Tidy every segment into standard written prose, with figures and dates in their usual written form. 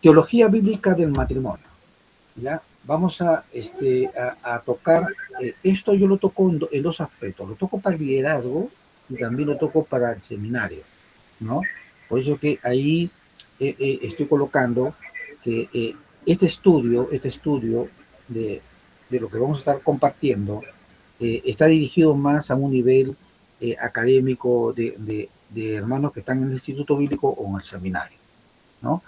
Teología bíblica del matrimonio. ¿Ya? Vamos a tocar, esto yo lo toco en dos aspectos, lo toco para el liderazgo y también lo toco para el seminario, ¿no? Por eso que ahí estoy colocando que este estudio de lo que vamos a estar compartiendo, está dirigido más a un nivel académico de hermanos que están en el Instituto Bíblico o en el seminario, ¿no?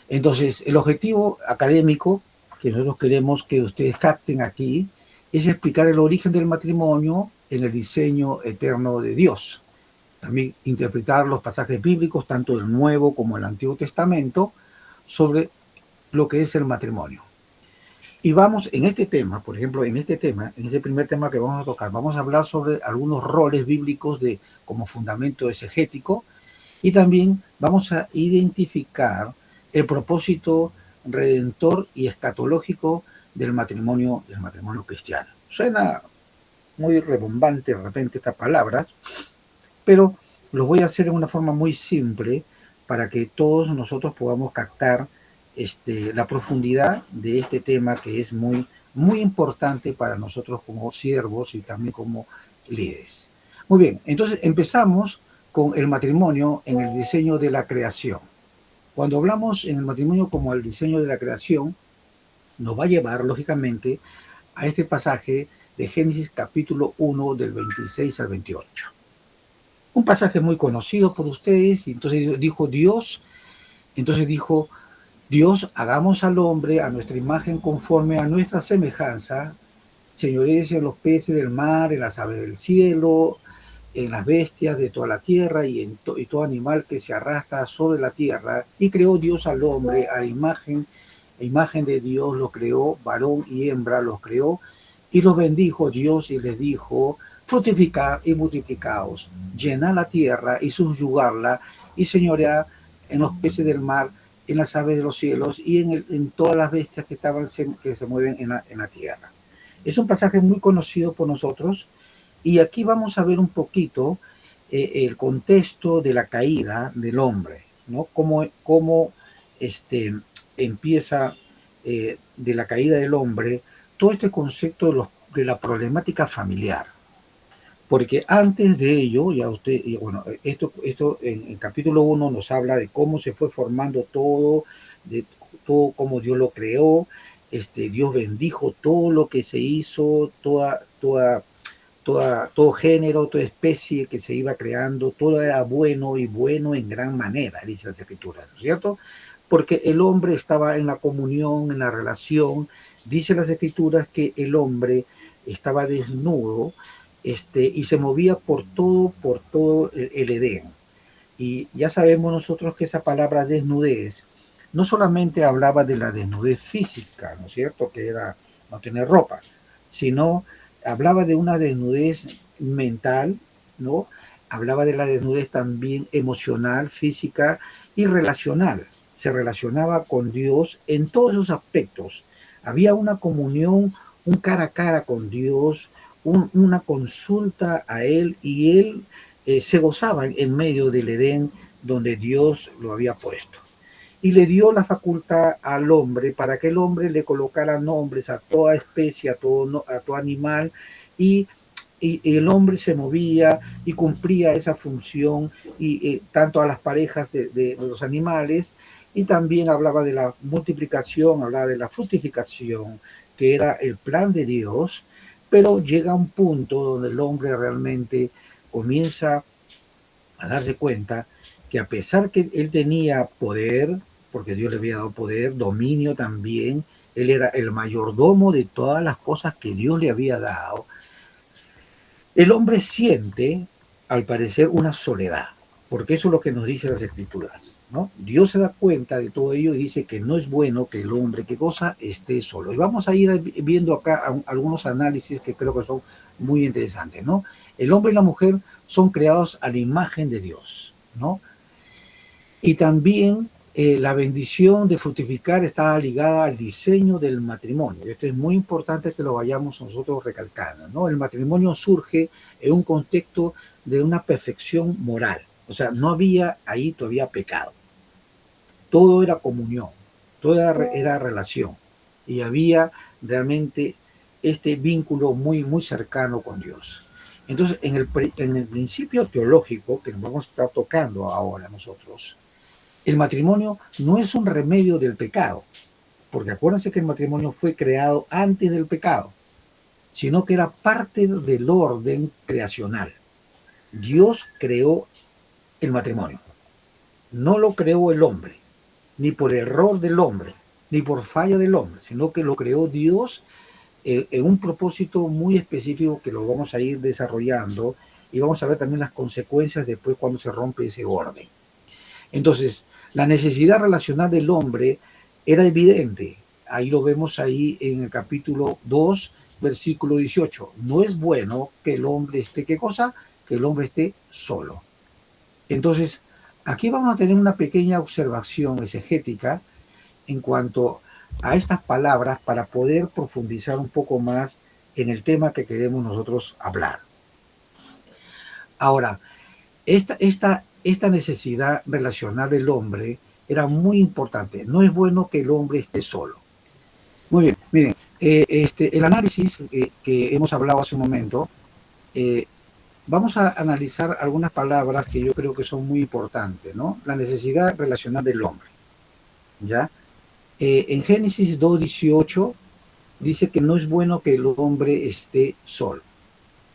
Entonces, el objetivo académico que nosotros queremos que ustedes capten aquí es explicar el origen del matrimonio en el diseño eterno de Dios. También interpretar los pasajes bíblicos, tanto del Nuevo como del Antiguo Testamento, sobre lo que es el matrimonio. Y vamos en este tema, por ejemplo, en este primer tema que vamos a tocar, vamos a hablar sobre algunos roles bíblicos como fundamento exegético, y también vamos a identificar el propósito redentor y escatológico del matrimonio cristiano. Suena muy rebumbante de repente estas palabras, pero lo voy a hacer en una forma muy simple para que todos nosotros podamos captar la profundidad de este tema que es muy, muy importante para nosotros como siervos y también como líderes. Muy bien, entonces empezamos con el matrimonio en el diseño de la creación. Cuando hablamos en el matrimonio como el diseño de la creación, nos va a llevar lógicamente a este pasaje de Génesis capítulo 1 del 26 al 28. Un pasaje muy conocido por ustedes, y entonces dijo Dios, hagamos al hombre a nuestra imagen conforme a nuestra semejanza, señorees en los peces del mar, en las aves del cielo, en las bestias de toda la tierra y todo animal que se arrastra sobre la tierra. Y creó Dios al hombre a imagen de Dios lo creó, varón y hembra los creó, y los bendijo Dios y les dijo, fructificad y multiplicaos, llenad la tierra y subyugarla, y señoread en los peces del mar, en las aves de los cielos y en todas las bestias que se mueven en la tierra. Es un pasaje muy conocido por nosotros, y aquí vamos a ver un poquito el contexto de la caída del hombre, ¿no? Cómo empieza de la caída del hombre todo este concepto de la problemática familiar. Porque antes de ello, ya usted, bueno, esto en el capítulo 1 nos habla de cómo se fue formando todo, de todo cómo Dios lo creó, Dios bendijo todo lo que se hizo, todo género, toda especie que se iba creando, todo era bueno y bueno en gran manera, dice las Escrituras, ¿no es cierto? Porque el hombre estaba en la comunión, en la relación, dice las Escrituras que el hombre estaba desnudo, y se movía por todo el Edén. Y ya sabemos nosotros que esa palabra desnudez no solamente hablaba de la desnudez física, ¿no es cierto?, que era no tener ropa, sino hablaba de una desnudez mental, ¿no? Hablaba de la desnudez también emocional, física y relacional. Se relacionaba con Dios en todos esos aspectos. Había una comunión, un cara a cara con Dios, una consulta a Él, y Él se gozaba en medio del Edén donde Dios lo había puesto. Y le dio la facultad al hombre para que el hombre le colocara nombres a toda especie, a todo animal, y el hombre se movía y cumplía esa función, y tanto a las parejas de los animales, y también hablaba de la multiplicación, hablaba de la fructificación, que era el plan de Dios, pero llega un punto donde el hombre realmente comienza a darse cuenta que a pesar que él tenía poder, porque Dios le había dado poder, dominio también, él era el mayordomo de todas las cosas que Dios le había dado, el hombre siente, al parecer, una soledad, porque eso es lo que nos dice las Escrituras, ¿no? Dios se da cuenta de todo ello y dice que no es bueno que el hombre que goza esté solo. Y vamos a ir viendo acá algunos análisis que creo que son muy interesantes, ¿no? El hombre y la mujer son creados a la imagen de Dios, ¿no? Y también la bendición de fructificar está ligada al diseño del matrimonio. Esto es muy importante que lo vayamos nosotros recalcando, ¿no? El matrimonio surge en un contexto de una perfección moral. O sea, no había ahí todavía pecado. Todo era comunión. todo era relación y había realmente este vínculo muy, muy cercano con Dios. Entonces, en el principio teológico que nos vamos a estar tocando ahora nosotros, el matrimonio no es un remedio del pecado, porque acuérdense que el matrimonio fue creado antes del pecado, sino que era parte del orden creacional. Dios creó el matrimonio, no lo creó el hombre, ni por error del hombre, ni por falla del hombre, sino que lo creó Dios en un propósito muy específico que lo vamos a ir desarrollando y vamos a ver también las consecuencias después cuando se rompe ese orden. Entonces, la necesidad relacional del hombre era evidente. Ahí lo vemos ahí en el capítulo 2, versículo 18. No es bueno que el hombre esté, ¿qué cosa? Que el hombre esté solo. Entonces, aquí vamos a tener una pequeña observación exegética en cuanto a estas palabras para poder profundizar un poco más en el tema que queremos nosotros hablar. Ahora, esta necesidad relacional del hombre era muy importante. No es bueno que el hombre esté solo. Muy bien, miren, el análisis que hemos hablado hace un momento, eh, vamos a analizar algunas palabras que yo creo que son muy importantes, ¿no? La necesidad relacional del hombre, ¿ya? En Génesis 2:18 dice que no es bueno que el hombre esté solo.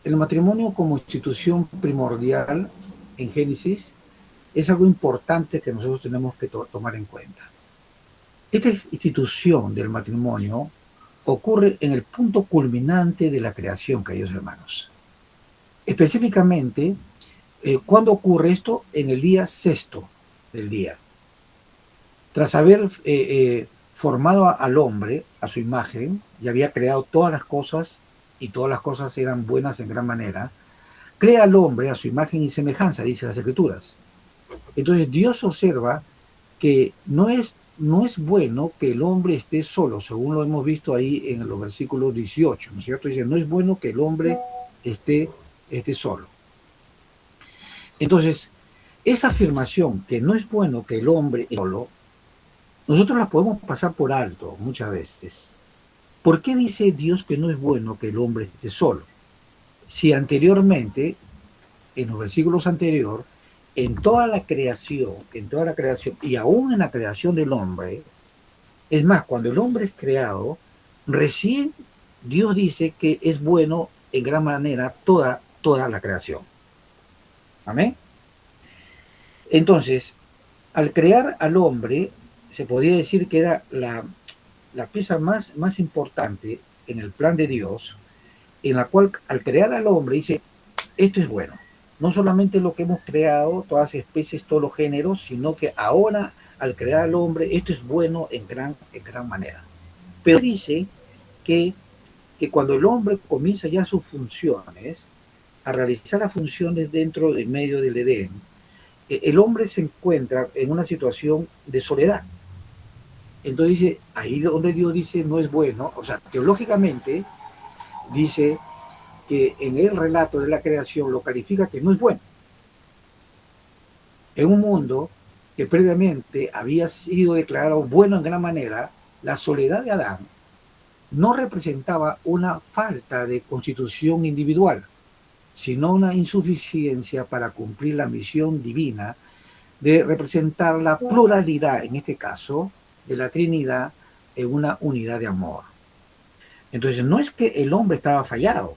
El matrimonio como institución primordial en Génesis es algo importante que nosotros tenemos que tomar en cuenta. Esta institución del matrimonio ocurre en el punto culminante de la creación, queridos hermanos. Específicamente, ¿cuándo ocurre esto? En el día sexto del día. Tras haber formado al hombre a su imagen y había creado todas las cosas, y todas las cosas eran buenas en gran manera, crea al hombre a su imagen y semejanza, dice las Escrituras. Entonces Dios observa que no es bueno que el hombre esté solo, según lo hemos visto ahí en los versículos 18, ¿no es cierto? Dice, no es bueno que el hombre esté solo. Entonces, esa afirmación que no es bueno que el hombre esté solo, nosotros la podemos pasar por alto muchas veces. ¿Por qué dice Dios que no es bueno que el hombre esté solo? Si anteriormente, en los versículos anteriores, en toda la creación, y aún en la creación del hombre, es más, cuando el hombre es creado, recién Dios dice que es bueno en gran manera toda la creación. Amén. Entonces, al crear al hombre, se podría decir que era la pieza más importante en el plan de Dios, en la cual al crear al hombre dice, esto es bueno. No solamente lo que hemos creado, todas las especies, todos los géneros, sino que ahora al crear al hombre, esto es bueno en gran manera. Pero dice que cuando el hombre comienza ya sus funciones, a realizar las funciones dentro del medio del Edén, el hombre se encuentra en una situación de soledad. Entonces dice, ahí donde Dios dice no es bueno, o sea, teológicamente dice que en el relato de la creación lo califica que no es bueno. En un mundo que previamente había sido declarado bueno en gran manera, la soledad de Adán no representaba una falta de constitución individual, sino una insuficiencia para cumplir la misión divina de representar la pluralidad, en este caso, de la Trinidad en una unidad de amor. Entonces, no es que el hombre estaba fallado,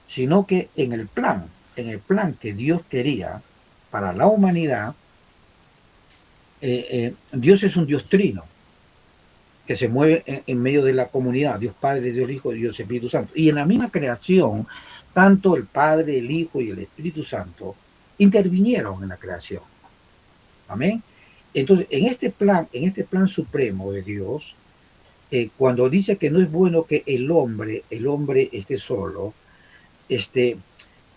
sino que en el plan que Dios quería para la humanidad, Dios es un Dios trino, que se mueve en medio de la comunidad, Dios Padre, Dios Hijo, Dios Espíritu Santo. Y en la misma creación, tanto el Padre, el Hijo y el Espíritu Santo intervinieron en la creación. Amén. Entonces, en este plan supremo de Dios, cuando dice que no es bueno que el hombre esté solo,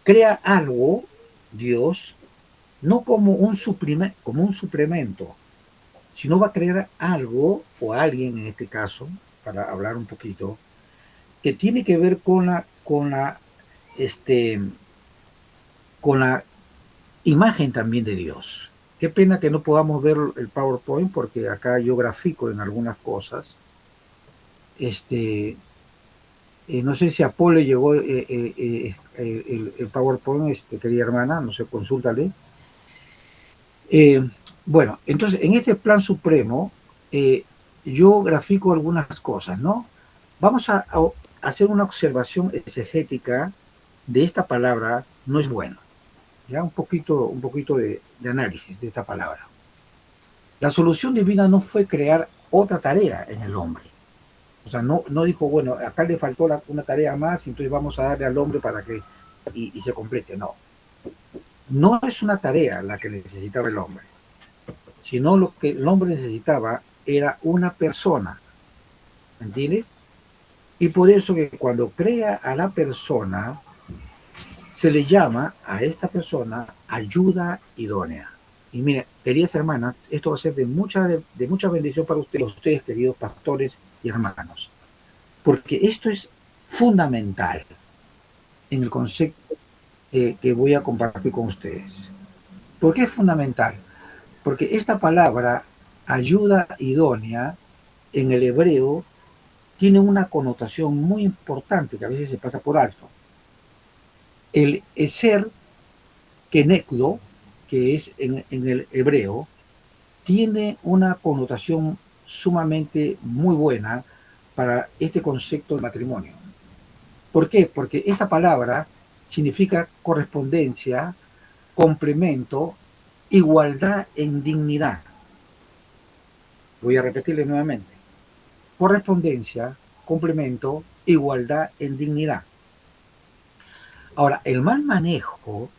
crea algo, Dios, no como un suplemento, sino va a crear algo, o alguien en este caso, para hablar un poquito, que tiene que ver este, con la imagen también de Dios. Qué pena que no podamos ver el PowerPoint porque acá yo grafico en algunas cosas. Este, no sé si a Paul le llegó el PowerPoint, querida hermana, no sé, consúltale. Eh, bueno, entonces en este plan supremo eh, yo grafico algunas cosas, ¿no? Vamos a hacer una observación exegética de esta palabra, no es bueno. Ya un poquito de análisis de esta palabra. La solución divina no fue crear otra tarea en el hombre. O sea, no dijo, bueno, acá le faltó una tarea más, entonces vamos a darle al hombre para que y se complete. No, no es una tarea la que necesitaba el hombre, sino lo que el hombre necesitaba era una persona, ¿entiendes? Y por eso que cuando crea a la persona, se le llama a esta persona ayuda idónea. Y mire, queridas hermanas, esto va a ser de mucha bendición para ustedes, queridos pastores y hermanos, porque esto es fundamental en el concepto que voy a compartir con ustedes. ¿Por qué es fundamental? Porque esta palabra ayuda idónea en el hebreo tiene una connotación muy importante que a veces se pasa por alto. El ser kenekdo, que es en el hebreo, tiene una connotación sumamente muy buena para este concepto de matrimonio. ¿Por qué? Porque esta palabra significa correspondencia, complemento, igualdad en dignidad. Voy a repetirle nuevamente. Correspondencia, complemento, igualdad en dignidad. Ahora, el mal manejo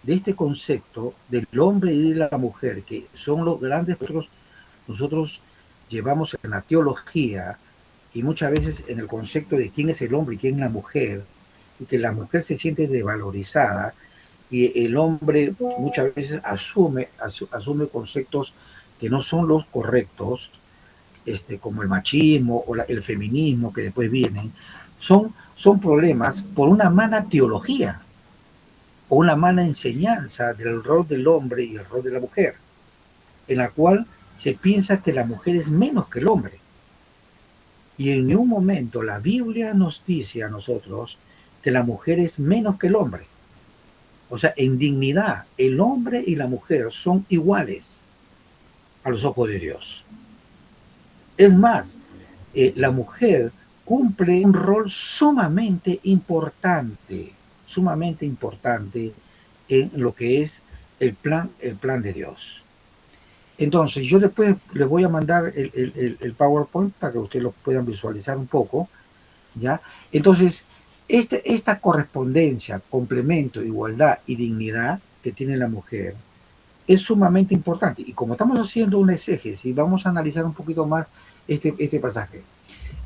de este concepto del hombre y de la mujer, que son los grandes nosotros llevamos en la teología y muchas veces en el concepto de quién es el hombre y quién es la mujer, y que la mujer se siente desvalorizada y el hombre muchas veces asume conceptos que no son los correctos, como el machismo o el feminismo que después vienen, son problemas por una mala teología o una mala enseñanza del rol del hombre y el rol de la mujer, en la cual se piensa que la mujer es menos que el hombre. Y en ningún momento la Biblia nos dice a nosotros que la mujer es menos que el hombre. O sea, en dignidad, el hombre y la mujer son iguales a los ojos de Dios. Es más, la mujer cumple un rol sumamente importante en lo que es el plan de Dios. Entonces, yo después les voy a mandar el PowerPoint para que ustedes lo puedan visualizar un poco, ¿ya? Entonces, esta correspondencia, complemento, igualdad y dignidad que tiene la mujer es sumamente importante. Y como estamos haciendo un exégesis, vamos a analizar un poquito más este pasaje.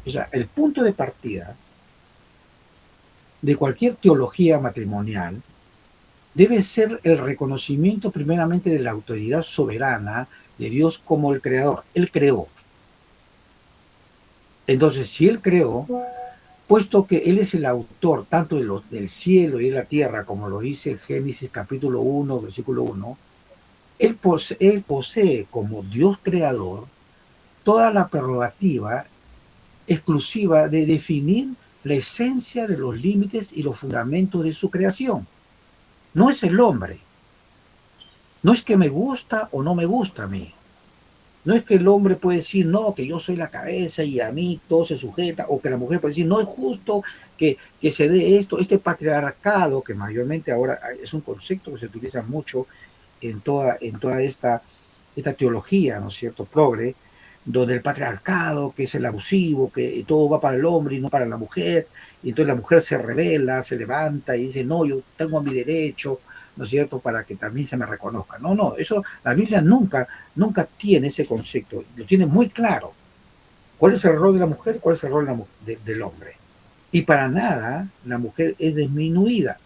O sea, el punto de partida de cualquier teología matrimonial debe ser el reconocimiento primeramente de la autoridad soberana de Dios como el creador. Él creó. Entonces, si Él creó, puesto que Él es el autor tanto del cielo y de la tierra, como lo dice Génesis capítulo 1, versículo 1, Él posee como Dios creador toda la prerrogativa exclusiva de definir la esencia de los límites y los fundamentos de su creación. No es el hombre. No es que me gusta o no me gusta a mí. No es que el hombre puede decir, no, que yo soy la cabeza y a mí todo se sujeta, o que la mujer puede decir, no es justo que se dé esto, este patriarcado, que mayormente ahora es un concepto que se utiliza mucho en toda esta teología, ¿no es cierto?, progre, donde el patriarcado, que es el abusivo, que todo va para el hombre y no para la mujer, y entonces la mujer se revela, se levanta y dice, no, yo tengo mi derecho, ¿no es cierto?, para que también se me reconozca. No, eso la Biblia nunca tiene ese concepto, lo tiene muy claro. ¿Cuál es el rol de la mujer? ¿Cuál es el rol del hombre? Y para nada la mujer es disminuida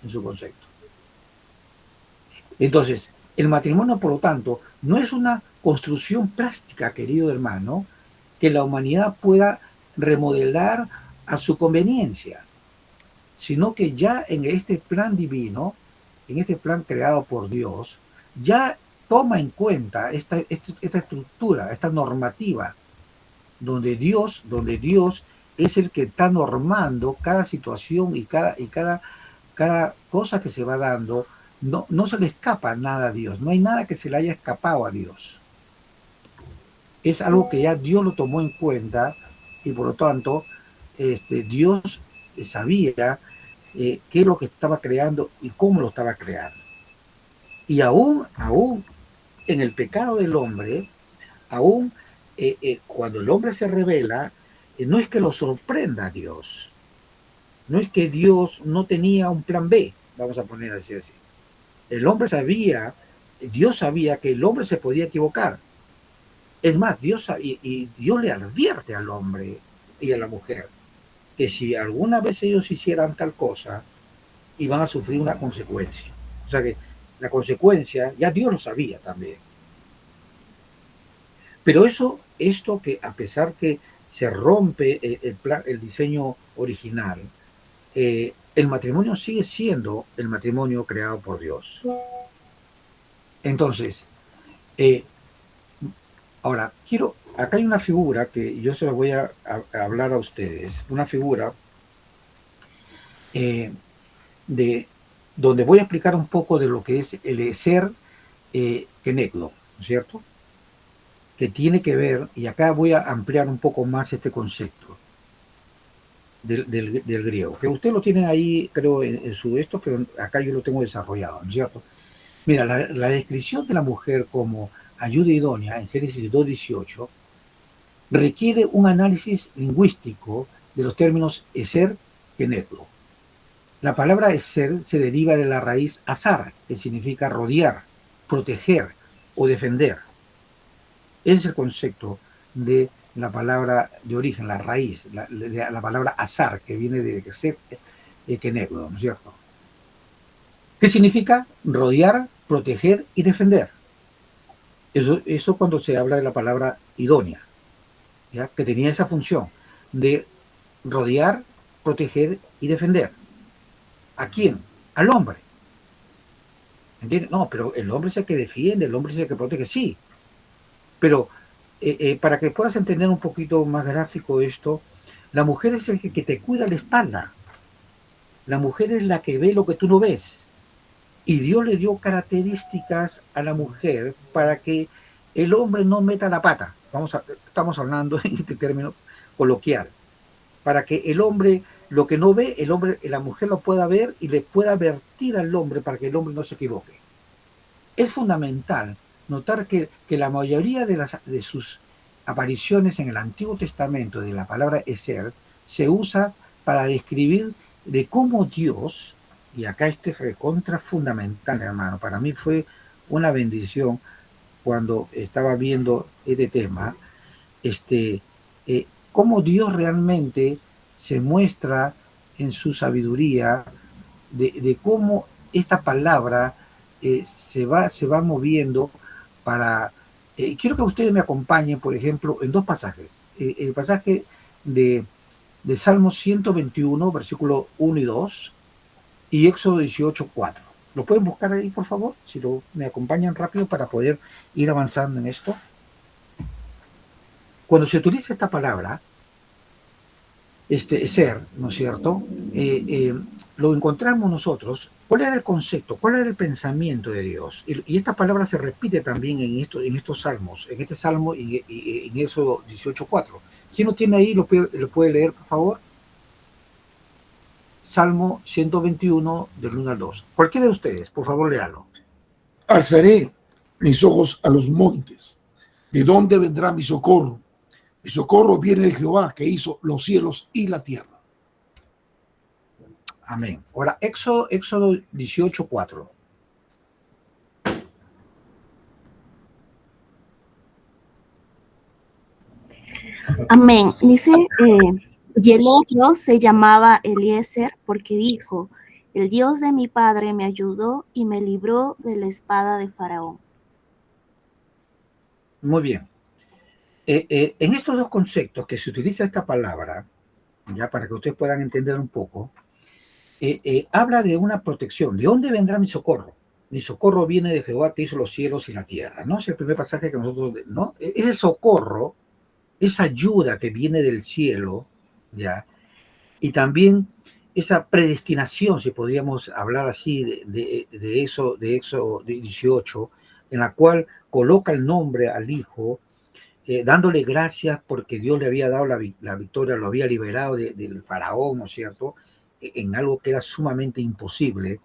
en su concepto. Entonces, el matrimonio, por lo tanto, no es una construcción plástica, querido hermano, que la humanidad pueda remodelar a su conveniencia, sino que ya en este plan divino, en este plan creado por Dios, ya toma en cuenta esta estructura, esta normativa, donde Dios es el que está normando cada situación y cada cosa que se va dando, no se le escapa nada a Dios, no hay nada que se le haya escapado a Dios. Es algo que ya Dios lo tomó en cuenta y por lo tanto Dios sabía qué es lo que estaba creando y cómo lo estaba creando. Y aún en el pecado del hombre, aún cuando el hombre se revela, no es que lo sorprenda a Dios, no es que Dios no tenía un plan B, vamos a poner así. El hombre sabía, Dios sabía que el hombre se podía equivocar. Es más, y Dios le advierte al hombre y a la mujer que si alguna vez ellos hicieran tal cosa, iban a sufrir una consecuencia. O sea que la consecuencia, ya Dios lo sabía también. Pero esto que a pesar que se rompe el diseño original, el matrimonio sigue siendo el matrimonio creado por Dios. Entonces, eh, ahora, acá hay una figura que yo se la voy a hablar a ustedes, una figura eh, de donde voy a explicar un poco de lo que es el ser kenegdo, ¿no es cierto? Que tiene que ver, y acá voy a ampliar un poco más este concepto del griego, que usted lo tiene ahí, creo, en su esto, pero acá yo lo tengo desarrollado, ¿no es cierto? Mira, la descripción de la mujer como ayuda idónea en Génesis 2:18 requiere un análisis lingüístico de los términos eser, kenegdo. La palabra eser se deriva de la raíz azar, que significa rodear, proteger o defender. Ese es el concepto de la palabra de origen, la raíz, la palabra azar, que viene de ser kenegdo, ¿no es cierto? ¿Qué significa? Rodear, proteger y defender. Eso cuando se habla de la palabra idónea, ¿ya? Que tenía esa función de rodear, proteger y defender. ¿A quién? Al hombre. ¿Entiendes? No, pero el hombre es el que defiende, el hombre es el que protege, sí. Pero para que puedas entender un poquito más gráfico esto, la mujer es el que te cuida la espalda. La mujer es la que ve lo que tú no ves. Y Dios le dio características a la mujer para que el hombre no meta la pata. Estamos hablando en este término coloquial. Para que el hombre, lo que no ve, la mujer lo pueda ver y le pueda advertir al hombre para que el hombre no se equivoque. Es fundamental notar que la mayoría de sus apariciones en el Antiguo Testamento de la palabra eser se usa para describir de cómo Dios, y acá este es recontra fundamental, hermano, para mí fue una bendición cuando estaba viendo este tema, cómo Dios realmente se muestra en su sabiduría de cómo esta palabra se va moviendo para... quiero que ustedes me acompañen, por ejemplo, en dos pasajes. El pasaje de Salmo 121, versículo 1 y 2, y Éxodo 18, 4. ¿Lo pueden buscar ahí, por favor? Si me acompañan rápido para poder ir avanzando en esto. Cuando se utiliza esta palabra, ser, ¿no es cierto? Lo encontramos nosotros. ¿Cuál era el concepto? ¿Cuál era el pensamiento de Dios? Y esta palabra se repite también en estos salmos, en este salmo y en Éxodo 18:4. ¿Quién lo tiene ahí? ¿Lo puede leer, por favor? Salmo 121, del 1 al 2. Cualquiera de ustedes, por favor, léalo. Alzaré mis ojos a los montes. ¿De dónde vendrá mi socorro? Mi socorro viene de Jehová, que hizo los cielos y la tierra. Amén. Ahora, Éxodo 18:4. Amén. Dice, y el otro se llamaba Eliezer porque dijo, el Dios de mi padre me ayudó y me libró de la espada de Faraón. Muy bien. En estos dos conceptos que se utiliza esta palabra, ya para que ustedes puedan entender un poco, habla de una protección. ¿De dónde vendrá mi socorro? Mi socorro viene de Jehová que hizo los cielos y la tierra, ¿no? Es el primer pasaje que nosotros, ¿no? Ese socorro, esa ayuda que viene del cielo, ¿ya? Y también esa predestinación, si podríamos hablar así, de eso, de Éxodo 18, en la cual coloca el nombre al Hijo, dándole gracias porque Dios le había dado la victoria, lo había liberado del faraón, ¿no es cierto?, en algo que era sumamente imposible.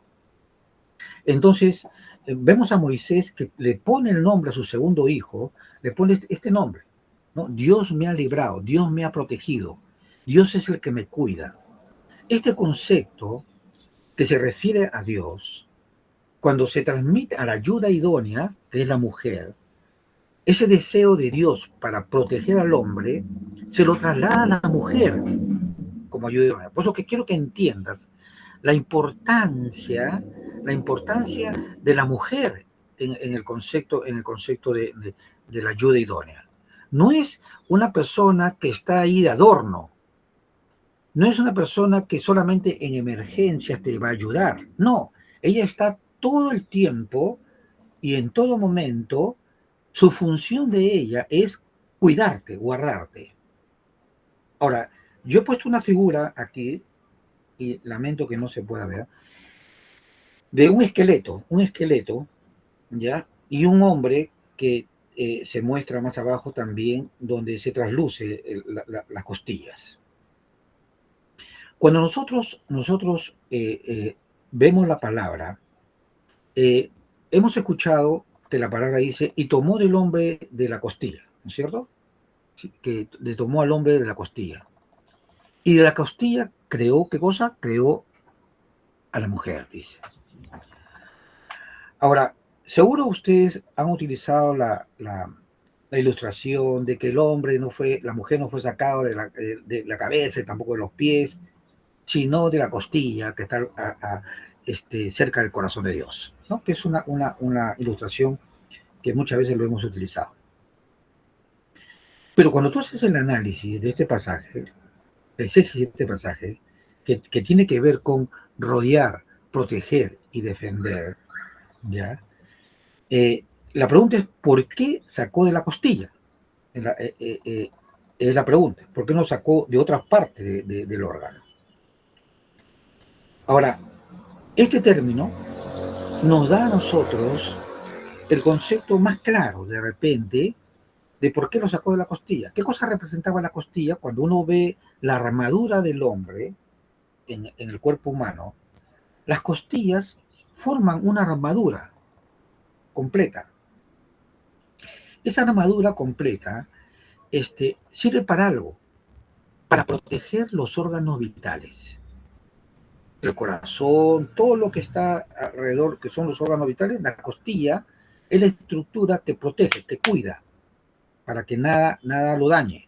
Entonces, vemos a Moisés que le pone el nombre a su segundo hijo, le pone este nombre, ¿no? Dios me ha librado, Dios me ha protegido, Dios es el que me cuida. Este concepto que se refiere a Dios, cuando se transmite a la ayuda idónea, que es la mujer, ese deseo de Dios para proteger al hombre, se lo traslada a la mujer como ayuda idónea. Por eso que quiero que entiendas la importancia de la mujer en el concepto de la ayuda idónea. No es una persona que está ahí de adorno, no es una persona que solamente en emergencias te va a ayudar, no, ella está todo el tiempo y en todo momento, su función de ella es cuidarte, guardarte. Ahora, yo he puesto una figura aquí, y lamento que no se pueda ver, de un esqueleto, ¿ya? Y un hombre que se muestra más abajo también, donde se trasluce las costillas. Cuando nosotros vemos la palabra, hemos escuchado que la palabra dice, y tomó del hombre de la costilla, ¿no es cierto? Sí, que le tomó al hombre de la costilla. Y de la costilla creó, ¿qué cosa? Creó a la mujer, dice. Ahora, seguro ustedes han utilizado la ilustración de que la mujer no fue sacada de la cabeza y tampoco de los pies, sino de la costilla que está cerca del corazón de Dios, ¿no? Que es una ilustración que muchas veces lo hemos utilizado. Pero cuando tú haces el análisis de este pasaje, el exégesis de este pasaje, que tiene que ver con rodear, proteger y defender, ¿ya? La pregunta es, ¿por qué sacó de la costilla? Es la pregunta. ¿Por qué no sacó de otras partes del órgano? Ahora, este término nos da a nosotros el concepto más claro, de repente, de por qué lo sacó de la costilla. ¿Qué cosa representaba la costilla cuando uno ve la armadura del hombre en el cuerpo humano? Las costillas forman una armadura completa. Esa armadura completa sirve para algo, para proteger los órganos vitales. El corazón, todo lo que está alrededor, que son los órganos vitales, la costilla es la estructura que protege, que cuida, para que nada lo dañe.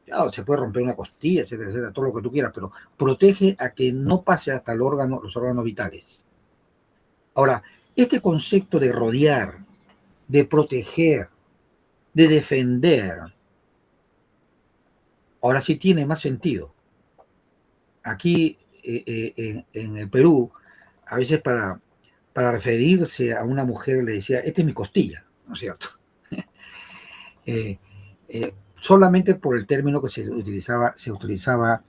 Claro, se puede romper una costilla, etcétera, etcétera, todo lo que tú quieras, pero protege a que no pase hasta los órganos vitales. Ahora, este concepto de rodear, de proteger, de defender, ahora sí tiene más sentido. Aquí en el Perú, a veces para referirse a una mujer le decía, esta es mi costilla, ¿no es cierto? Solamente por el término que se utilizaba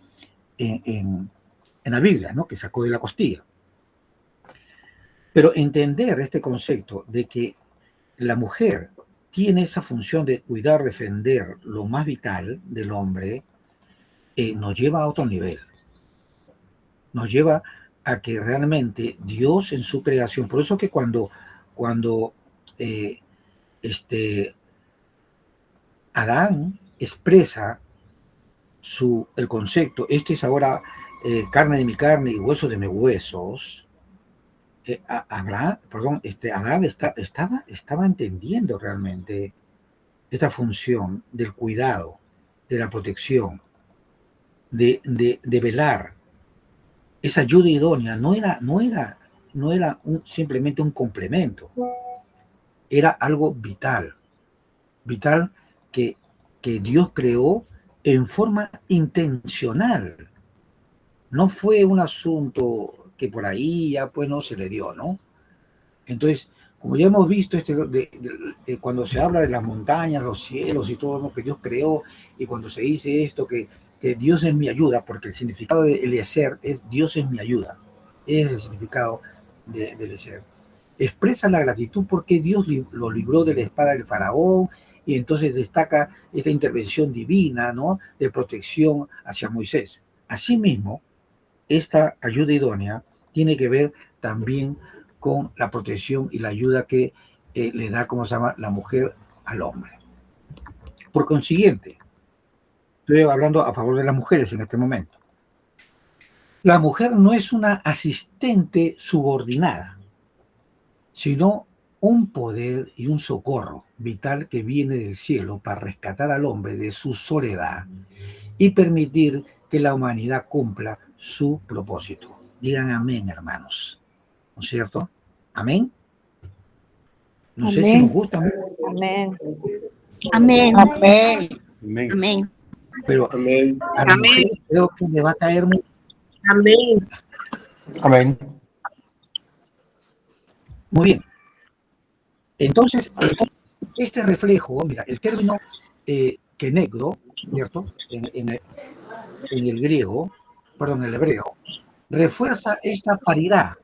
en la Biblia, ¿no? Que sacó de la costilla. Pero entender este concepto de que la mujer tiene esa función de cuidar, defender lo más vital del hombre, nos lleva a otro nivel. Nos lleva a que realmente Dios en su creación, por eso que cuando Adán expresa el concepto, este es ahora carne de mi carne y hueso de mis huesos, Adán estaba entendiendo realmente esta función del cuidado, de la protección, de velar. Esa ayuda idónea no era simplemente un complemento, era algo vital que Dios creó en forma intencional. No fue un asunto que por ahí ya pues no se le dio, ¿no? Entonces, como ya hemos visto, cuando se habla de las montañas, los cielos y todo lo que Dios creó, y cuando se dice esto, que Dios es mi ayuda, porque el significado de Eliezer es Dios es mi ayuda, es el significado de Eliezer. Expresa la gratitud porque Dios lo libró de la espada del faraón, y entonces destaca esta intervención divina, ¿no?, de protección hacia Moisés. Asimismo, esta ayuda idónea tiene que ver también con la protección y la ayuda que le da, como se llama, la mujer al hombre. Por consiguiente, estoy hablando a favor de las mujeres en este momento. La mujer no es una asistente subordinada, sino un poder y un socorro vital que viene del cielo para rescatar al hombre de su soledad y permitir que la humanidad cumpla su propósito. Digan amén, hermanos. ¿No es cierto? Amén. No sé si nos gusta. Amén. Amén. Amén. Amén. Amén. Pero Amén. a la mujer creo que le va a caer muy... Amén. Amén. Muy bien. Entonces, este reflejo, mira, el término kenegdo, ¿cierto? En el griego, perdón, en el hebreo, refuerza esta paridad,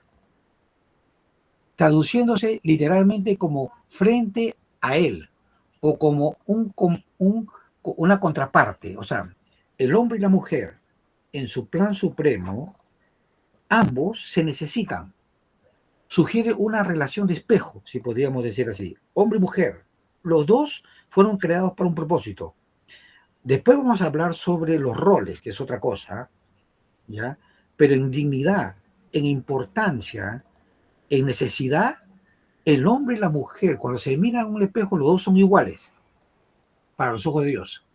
traduciéndose literalmente como frente a él, o como una contraparte. O sea, el hombre y la mujer, en su plan supremo, ambos se necesitan. Sugiere una relación de espejo, si podríamos decir así. Hombre y mujer, los dos fueron creados para un propósito. Después vamos a hablar sobre los roles, que es otra cosa, ¿ya? Pero en dignidad, en importancia, en necesidad, el hombre y la mujer, cuando se miran en un espejo, los dos son iguales para los ojos de Dios.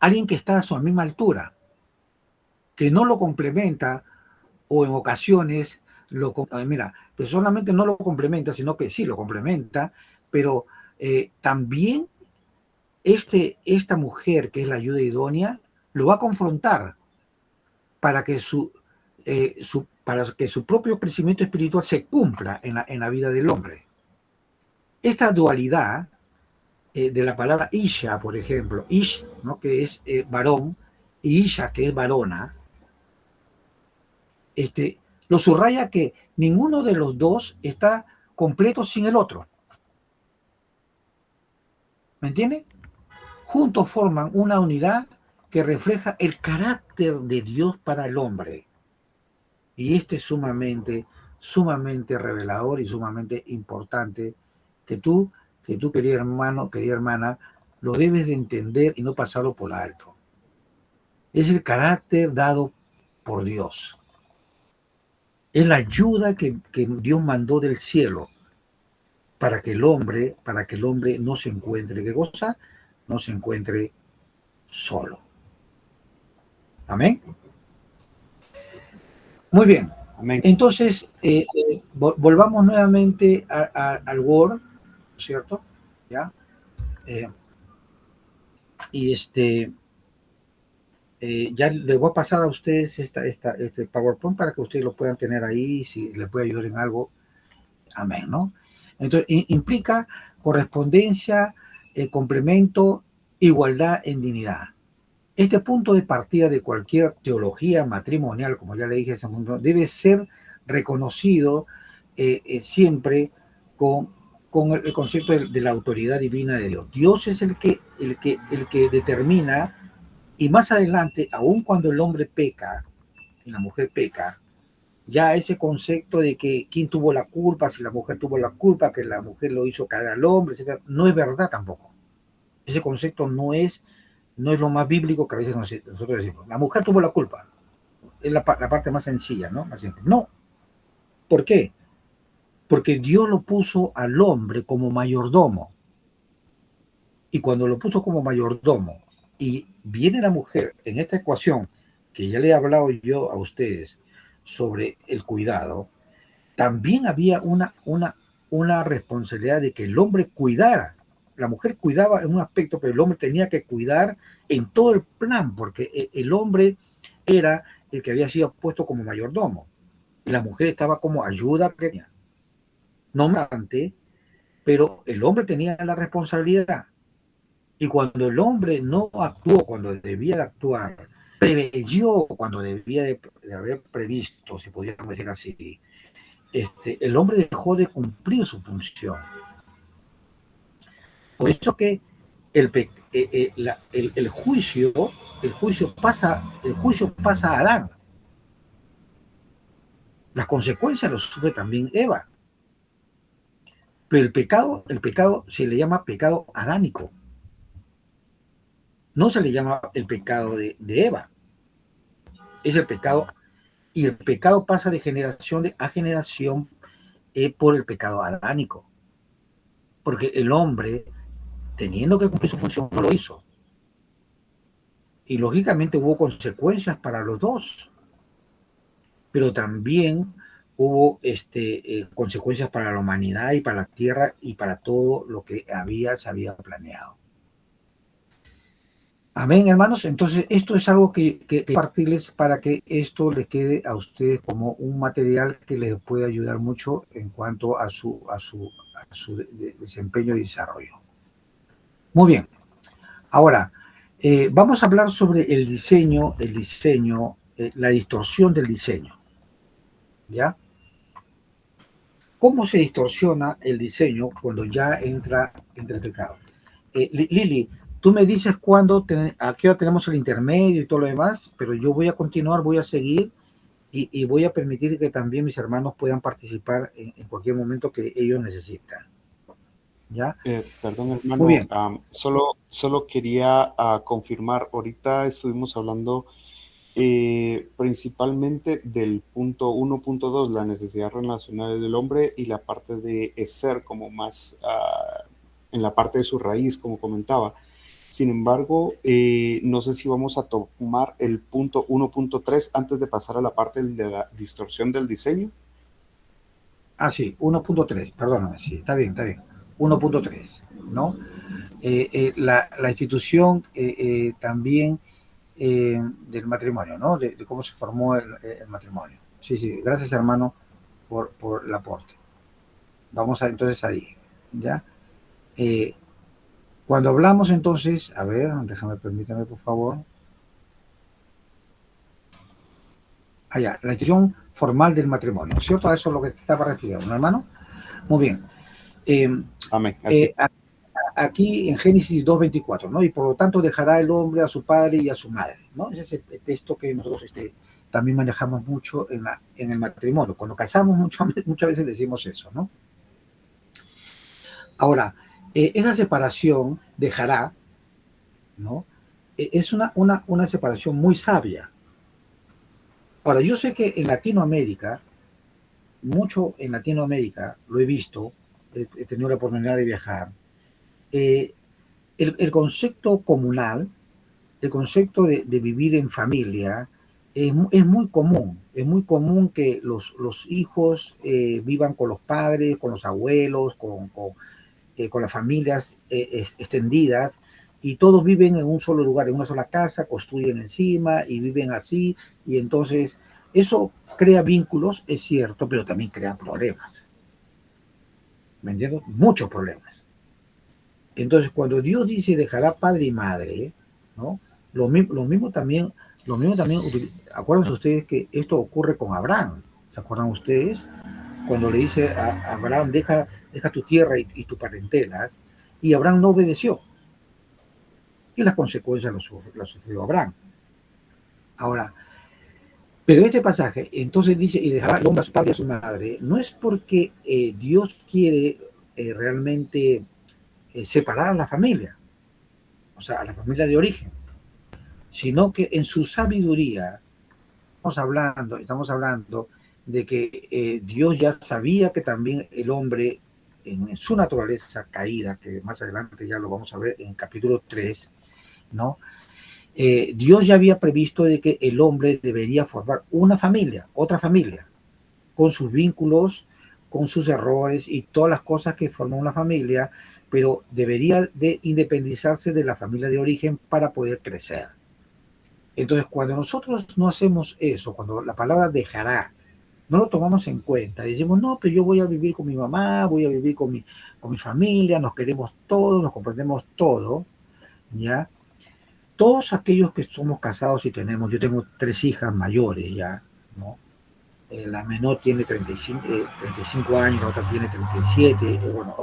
Alguien que está a su misma altura, que no lo complementa, o en ocasiones mira, que solamente no lo complementa, sino que sí lo complementa, pero también esta mujer, que es la ayuda idónea, lo va a confrontar para que para que su propio crecimiento espiritual se cumpla en la vida del hombre. Esta dualidad de la palabra Isha, por ejemplo, Ish, ¿no?, que es varón, y Isha, que es varona, lo subraya que ninguno de los dos está completo sin el otro. ¿Me entiende? Juntos forman una unidad que refleja el carácter de Dios para el hombre. Y es sumamente revelador y sumamente importante que tú, querido hermano, querida hermana, lo debes de entender y no pasarlo por alto. Es el carácter dado por Dios. Es la ayuda que Dios mandó del cielo para que el hombre no se encuentre, ¿qué cosa? No se encuentre solo. Amén. Muy bien. Amén. Entonces, volvamos nuevamente al Word, ¿cierto? ¿Ya? Ya les voy a pasar a ustedes este PowerPoint para que ustedes lo puedan tener ahí, si les puede ayudar en algo. Amén, ¿no? Entonces, implica correspondencia, complemento, igualdad en dignidad. Este punto de partida de cualquier teología matrimonial, como ya le dije, debe ser reconocido siempre con el concepto de la autoridad divina de Dios. Dios es el que determina, y más adelante, aun cuando el hombre peca y la mujer peca, ya ese concepto de que quién tuvo la culpa, si la mujer tuvo la culpa, que la mujer lo hizo caer al hombre, etc., no es verdad tampoco. Ese concepto no es lo más bíblico que a veces nosotros decimos. La mujer tuvo la culpa. Es la parte más sencilla, ¿no? Más simple. No. ¿Por qué? Porque Dios lo puso al hombre como mayordomo. Y cuando lo puso como mayordomo y viene la mujer en esta ecuación que ya le he hablado yo a ustedes sobre el cuidado, también había una responsabilidad de que el hombre cuidara. La mujer cuidaba en un aspecto, pero el hombre tenía que cuidar en todo el plan, porque el hombre era el que había sido puesto como mayordomo y la mujer estaba como ayuda pequeña. no obstante, pero el hombre tenía la responsabilidad. Y cuando el hombre no actuó cuando debía de actuar, preveyó cuando debía de haber previsto, si podríamos decir así, el hombre dejó de cumplir su función. Por eso que el juicio pasa a Adán. Las consecuencias lo sufre también Eva. Pero el pecado se le llama pecado adánico. No se le llama el pecado de Eva. Es el pecado, y el pecado pasa de generación a generación por el pecado adánico. Porque el hombre, teniendo que cumplir su función, no lo hizo. Y lógicamente hubo consecuencias para los dos. Pero también hubo consecuencias para la humanidad y para la tierra y para todo lo que se había planeado. Amén, hermanos. Entonces, esto es algo que compartirles para que esto les quede a ustedes como un material que les puede ayudar mucho en cuanto a su desempeño y desarrollo. Muy bien. Ahora, vamos a hablar sobre el diseño, la distorsión del diseño. ¿Ya? ¿Cómo se distorsiona el diseño cuando ya entra el pecado? Lili, tú me dices aquí tenemos el intermedio y todo lo demás, pero yo voy a continuar, voy a seguir y voy a permitir que también mis hermanos puedan participar en cualquier momento que ellos necesitan. ¿Ya? Perdón, hermano. Muy bien. Solo quería confirmar, ahorita estuvimos hablando principalmente del punto 1.2, la necesidad relacional del hombre, y la parte de ser como más en la parte de su raíz, como comentaba. Sin embargo, no sé si vamos a tomar el punto 1.3 antes de pasar a la parte de la distorsión del diseño. Ah, sí, 1.3, perdóname, sí, está bien. 1.3, ¿no? La institución también del matrimonio, ¿no? De cómo se formó el matrimonio. Sí, gracias, hermano, por el aporte. Vamos entonces ahí, ¿ya? Cuando hablamos entonces, a ver, permítame por favor. Allá, la institución formal del matrimonio, ¿cierto? A eso es lo que te estaba refiriendo, ¿no, hermano? Muy bien. Amén. Aquí en Génesis 2:24, ¿no? Y por lo tanto dejará el hombre a su padre y a su madre, ¿no? Ese es el texto que nosotros también manejamos mucho en el matrimonio. Cuando casamos muchas veces decimos eso, ¿no? Ahora, esa separación dejará, ¿no? Es una separación muy sabia. Ahora, yo sé que en Latinoamérica, mucho en Latinoamérica, lo he visto, he tenido la oportunidad de viajar, el concepto comunal, el concepto de vivir en familia, es muy común. Es muy común que los hijos vivan con los padres, con los abuelos, con las familias extendidas, y todos viven en un solo lugar, en una sola casa, construyen encima y viven así, y entonces eso crea vínculos, es cierto, pero también crea problemas. ¿Me entiendes? Muchos problemas. Entonces, cuando Dios dice dejará padre y madre, ¿no? Lo mismo también, acuérdense ustedes que esto ocurre con Abraham. ¿Se acuerdan ustedes? Cuando le dice a Abraham, deja tu tierra y tu parentela, y Abraham no obedeció. Y las consecuencias las sufrió Abraham. Ahora, pero este pasaje, entonces dice, y dejará el hombre a su padre y a su madre, no es porque Dios quiere realmente separar a la familia, o sea, a la familia de origen, sino que en su sabiduría, estamos hablando de que Dios ya sabía que también el hombre, en su naturaleza caída, que más adelante ya lo vamos a ver en capítulo 3, ¿no? Dios ya había previsto de que el hombre debería formar una familia, otra familia, con sus vínculos, con sus errores y todas las cosas que forman una familia, pero debería de independizarse de la familia de origen para poder crecer. Entonces, cuando nosotros no hacemos eso, cuando la palabra dejará no lo tomamos en cuenta. Decimos, no, pero yo voy a vivir con mi mamá, voy a vivir con mi familia, nos queremos todos, nos comprendemos todo, ¿ya? Todos aquellos que somos casados y yo tengo 3 hijas mayores ya, ¿no? La menor tiene 35 años, la otra tiene 37, bueno,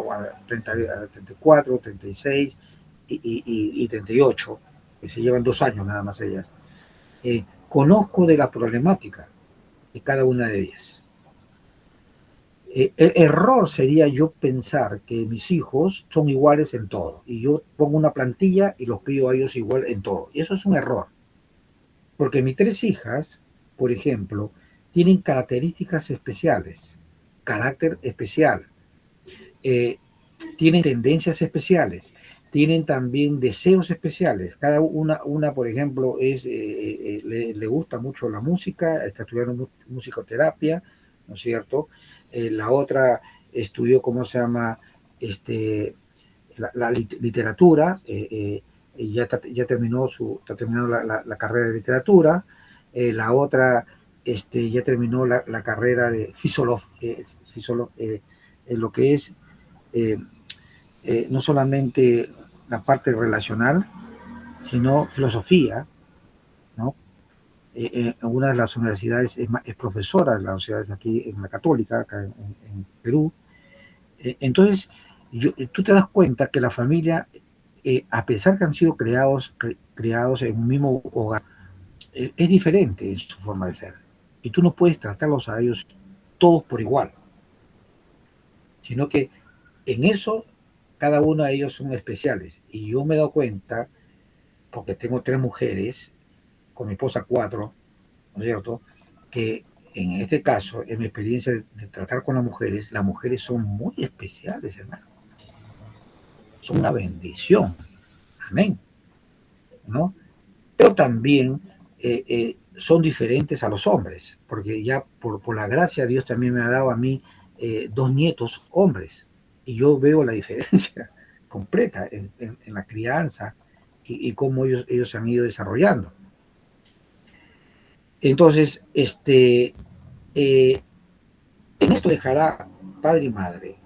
30, 34, 36 y 38, que se llevan 2 años nada más ellas. Conozco de la problemática de cada una de ellas. El error sería yo pensar que mis hijos son iguales en todo y yo pongo una plantilla y los crío a ellos igual en todo. Y eso es un error. Porque mis 3 hijas, por ejemplo, tienen características especiales, carácter especial, tienen tendencias especiales, tienen también deseos especiales. Cada una por ejemplo, le gusta mucho la música, está estudiando musicoterapia, ¿no es cierto? La otra estudió, ¿cómo se llama? La literatura, ya terminó está terminando la carrera de literatura. La otra ya terminó la carrera de lo que es no solamente la parte relacional, sino filosofía, ¿no? En una de las universidades es profesora de las universidades aquí en la Católica, acá en Perú. Entonces, tú te das cuenta que la familia, a pesar que han sido criados en un mismo hogar, es diferente en su forma de ser. Y tú no puedes tratarlos a ellos todos por igual, sino que en eso cada uno de ellos son especiales. Y yo me he dado cuenta, porque tengo 3 mujeres, con mi esposa 4, ¿no es cierto?, que en este caso, en mi experiencia de tratar con las mujeres son muy especiales, hermano. Son una bendición. Amén. ¿No? Pero también son diferentes a los hombres, porque ya por la gracia Dios también me ha dado a mí 2 nietos hombres, y yo veo la diferencia completa en la crianza y cómo ellos se han ido desarrollando. Entonces, en esto dejará padre y madre.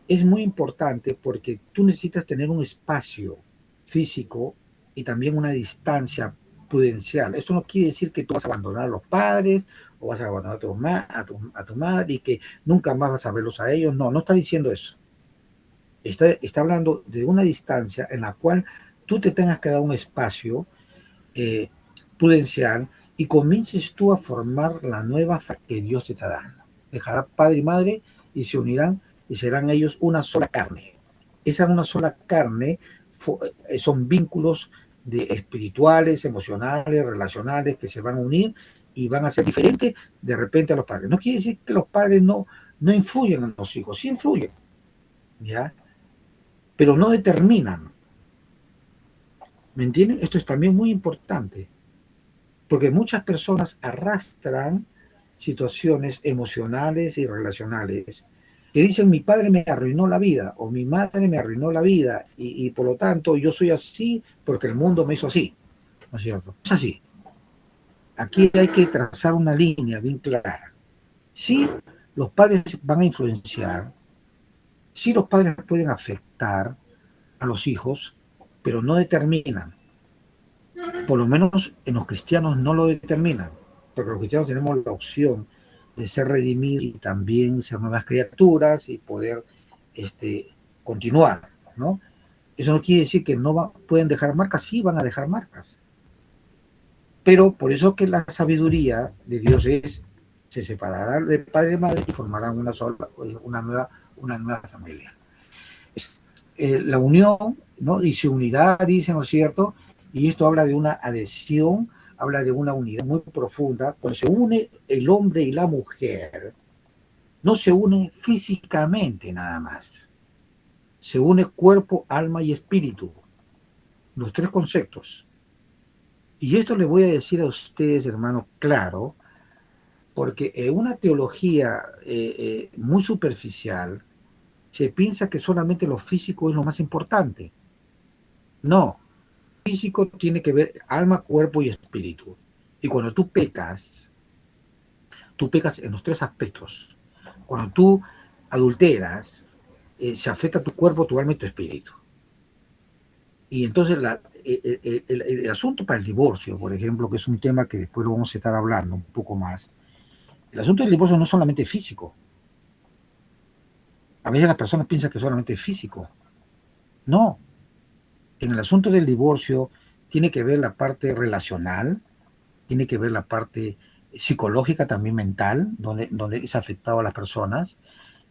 Es muy importante porque tú necesitas tener un espacio físico y también una distancia prudencial. Esto no quiere decir que tú vas a abandonar a los padres o vas a abandonar a tu madre y que nunca más vas a verlos a ellos. No, no está diciendo eso. Está hablando de una distancia en la cual tú te tengas que dar un espacio prudencial y comiences tú a formar la nueva que Dios te está dando. Dejará padre y madre y se unirán y serán ellos una sola carne. Esa una sola carne son vínculos espirituales, emocionales, relacionales que se van a unir y van a ser diferentes de repente a los padres. No quiere decir que los padres no influyen en los hijos, sí influyen, ¿ya? Pero no determinan. ¿Me entienden? Esto es también muy importante, porque muchas personas arrastran situaciones emocionales y relacionales que dicen mi padre me arruinó la vida o mi madre me arruinó la vida y por lo tanto yo soy así porque el mundo me hizo así, ¿no es cierto? Es así. Aquí hay que trazar una línea bien clara. Sí, los padres van a influenciar, sí los padres pueden afectar a los hijos, pero no determinan. Por lo menos en los cristianos no lo determinan, porque los cristianos tenemos la opción de ser redimidos y también ser nuevas criaturas y poder continuar, ¿no? Eso no quiere decir que no pueden dejar marcas, sí van a dejar marcas. Pero por eso que la sabiduría de Dios se separarán de padre y madre y formarán una nueva familia. La unión, ¿no? Dice unidad, dice, ¿no es cierto? Y esto habla de una adhesión, habla de una unidad muy profunda. Cuando se une el hombre y la mujer, no se unen físicamente nada más. Se une cuerpo, alma y espíritu. Los 3 conceptos. Y esto les voy a decir a ustedes, hermanos, claro, porque en una teología muy superficial se piensa que solamente lo físico es lo más importante. No. Físico tiene que ver alma, cuerpo y espíritu. Y cuando tú pecas, tú pecas en los tres aspectos. Cuando tú adulteras, se afecta tu cuerpo, tu alma y tu espíritu. Y entonces el asunto para el divorcio, por ejemplo, que es un tema que después lo vamos a estar hablando un poco más, el asunto del divorcio no es solamente físico. A veces las personas piensan que solamente es físico. No. En el asunto del divorcio tiene que ver la parte relacional, tiene que ver la parte psicológica, también mental, donde es afectado a las personas,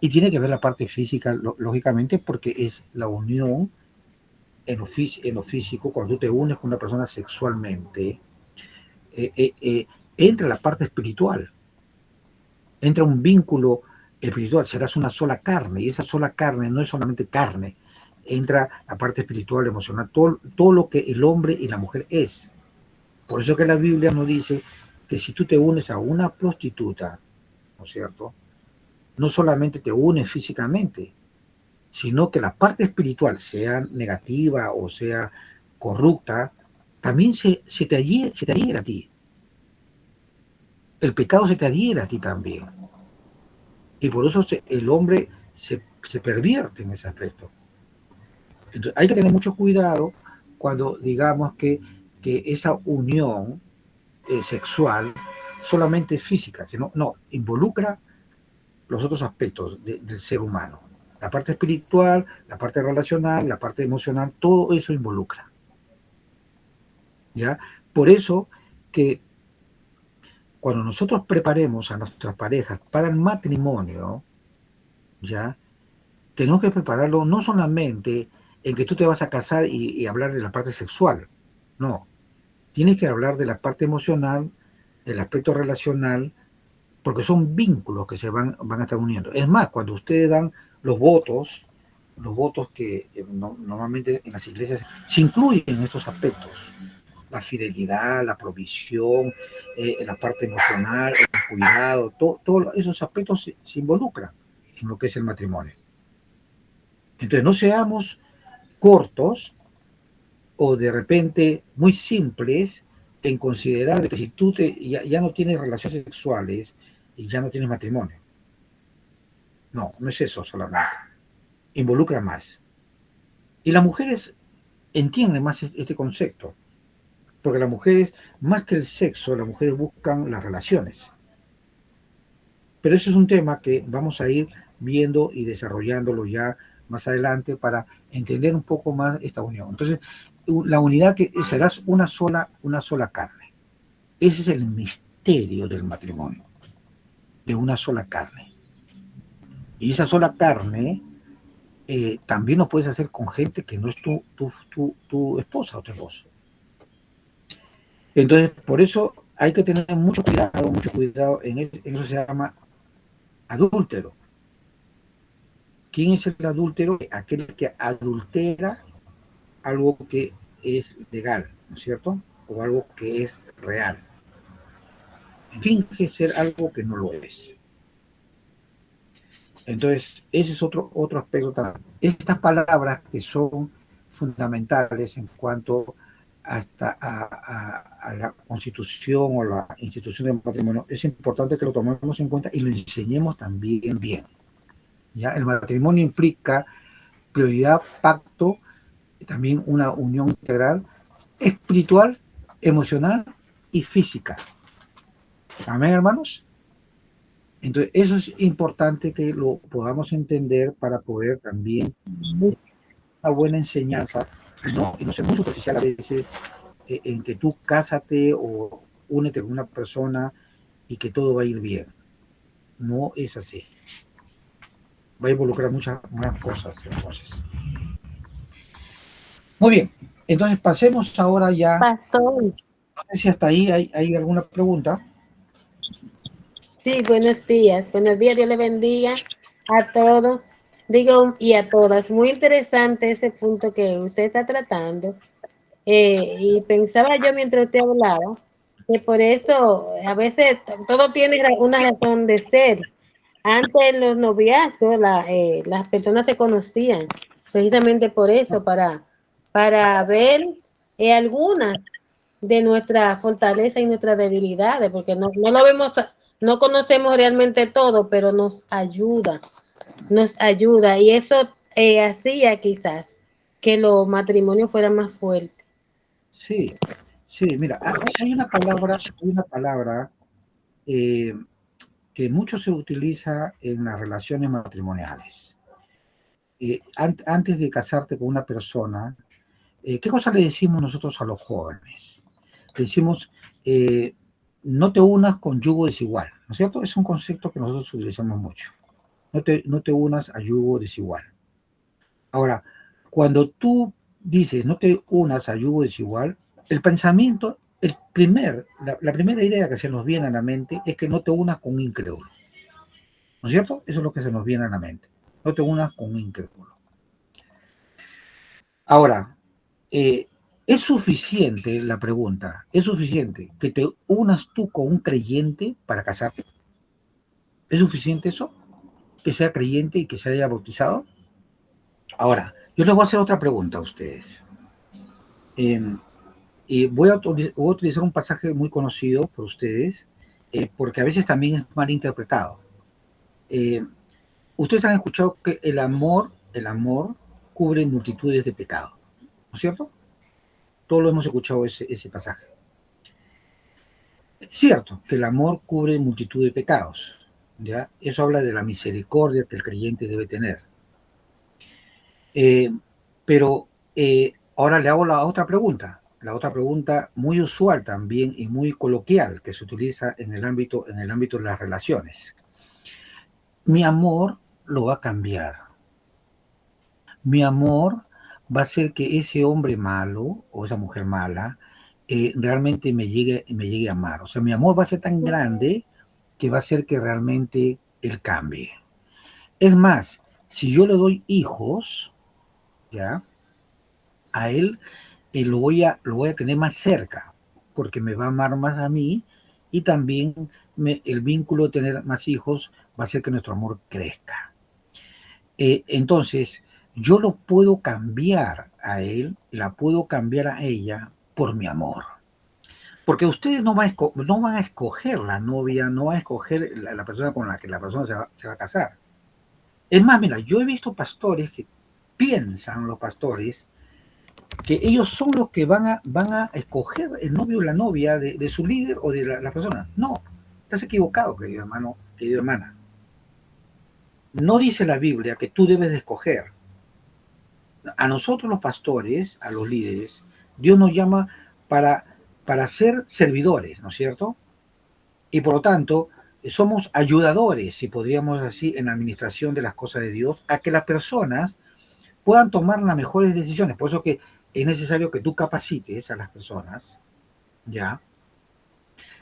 y tiene que ver la parte física, lógicamente, porque es la unión en lo físico, cuando tú te unes con una persona sexualmente, entra la parte espiritual, entra un vínculo espiritual, serás una sola carne, y esa sola carne no es solamente carne, entra la parte espiritual, emocional, todo lo que el hombre y la mujer es. Por eso que la Biblia nos dice que si tú te unes a una prostituta, ¿no es cierto? No solamente te unes físicamente, sino que la parte espiritual, sea negativa o sea corrupta, también se te adhiere a ti. El pecado se te adhiere a ti también. Y por eso el hombre se pervierte en ese aspecto. Entonces hay que tener mucho cuidado cuando digamos que esa unión sexual solamente es física, sino no, involucra los otros aspectos del ser humano. La parte espiritual, la parte relacional, la parte emocional, todo eso involucra. ¿Ya? Por eso que cuando nosotros preparemos a nuestras parejas para el matrimonio, ¿ya? Tenemos que prepararlo no solamente en que tú te vas a casar y hablar de la parte sexual, no. Tienes que hablar de la parte emocional, del aspecto relacional, porque son vínculos que se van a estar uniendo. Es más, cuando ustedes dan los votos que normalmente en las iglesias se incluyen en estos aspectos, la fidelidad, la provisión, la parte emocional, el cuidado, todos esos aspectos se involucran en lo que es el matrimonio. Entonces no seamos cortos o de repente muy simples en considerar que si tú ya no tienes relaciones sexuales y ya no tienes matrimonio. No, no es eso solamente. Involucra más. Y las mujeres entienden más este concepto, porque las mujeres, más que el sexo, las mujeres buscan las relaciones. Pero eso es un tema que vamos a ir viendo y desarrollándolo ya más adelante para entender un poco más esta unión. Entonces, la unidad que serás una sola carne. Ese es el misterio del matrimonio, de una sola carne. Y esa sola carne también lo puedes hacer con gente que no es tu esposa o tu esposo. Entonces, por eso hay que tener mucho cuidado, en eso se llama adúltero. ¿Quién es el adúltero? Aquel que adultera algo que es legal, ¿no es cierto? O algo que es real. Finge ser algo que no lo es. Entonces, ese es otro aspecto también. Estas palabras que son fundamentales en cuanto hasta a la constitución o la institución del matrimonio, es importante que lo tomemos en cuenta y lo enseñemos también bien. ¿Ya? El matrimonio implica prioridad, pacto, también una unión integral, espiritual, emocional y física. Amén, hermanos. Entonces, eso es importante que lo podamos entender para poder también una buena enseñanza y no ser muy superficial a veces en que tú cásate o únete con una persona y que todo va a ir bien. No es así. Va a involucrar muchas más cosas entonces. Muy bien, entonces pasemos ahora ya. Pastor. No sé si hasta ahí hay alguna pregunta. Sí, buenos días. Buenos días, Dios le bendiga a todos. Digo, y a todas. Muy interesante ese punto que usted está tratando. Y pensaba yo mientras usted hablaba, que por eso a veces todo tiene una razón de ser. Antes en los noviazgos las personas se conocían precisamente por eso, para ver algunas de nuestra fortaleza y nuestras debilidades, porque no lo vemos no conocemos realmente todo, pero nos ayuda, y eso hacía quizás que los matrimonios fueran más fuertes. Sí, sí, mira, hay una palabra eh, que mucho se utiliza en las relaciones matrimoniales. Antes de casarte con una persona, ¿qué cosa le decimos nosotros a los jóvenes? Le decimos, no te unas con yugo desigual, ¿no es cierto? Es un concepto que nosotros utilizamos mucho. No te unas a yugo desigual. Ahora, cuando tú dices no te unas a yugo desigual, el pensamiento, la primera idea que se nos viene a la mente es que no te unas con un incrédulo. ¿No es cierto? Eso es lo que se nos viene a la mente. No te unas con un incrédulo. Ahora, ¿es suficiente la pregunta? ¿Es suficiente que te unas tú con un creyente para casarte? ¿Es suficiente eso? ¿Que sea creyente y que se haya bautizado? Ahora, yo les voy a hacer otra pregunta a ustedes. Y voy a utilizar un pasaje muy conocido por ustedes, porque a veces también es mal interpretado. Ustedes han escuchado que el amor cubre multitudes de pecados, ¿no es cierto? Todos lo hemos escuchado ese pasaje. Es cierto que el amor cubre multitud de pecados, ¿ya? Eso habla de la misericordia que el creyente debe tener. Pero ahora le hago la otra pregunta muy usual también y muy coloquial que se utiliza en el ámbito de las relaciones. Mi amor lo va a cambiar. Mi amor va a hacer que ese hombre malo o esa mujer mala realmente me llegue a amar. O sea, mi amor va a ser tan grande que va a hacer que realmente él cambie. Es más, si yo le doy hijos, ¿ya? A él lo voy a tener más cerca, porque me va a amar más a mí y también el vínculo de tener más hijos va a hacer que nuestro amor crezca. Entonces, yo lo puedo cambiar a él, la puedo cambiar a ella por mi amor. Porque ustedes no van a escoger la novia, no van a escoger la persona con la que la persona se va a casar. Es más, mira, yo he visto pastores que piensan, los pastores, que ellos son los que van a escoger el novio o la novia de su líder o de la persona. No, estás equivocado, querido hermano, querida hermana. No dice la Biblia que tú debes de escoger. A nosotros los pastores, a los líderes, Dios nos llama para ser servidores, ¿no es cierto? Y por lo tanto, somos ayudadores, si podríamos así, en la administración de las cosas de Dios, a que las personas puedan tomar las mejores decisiones. Por eso que es necesario que tú capacites a las personas, ¿ya?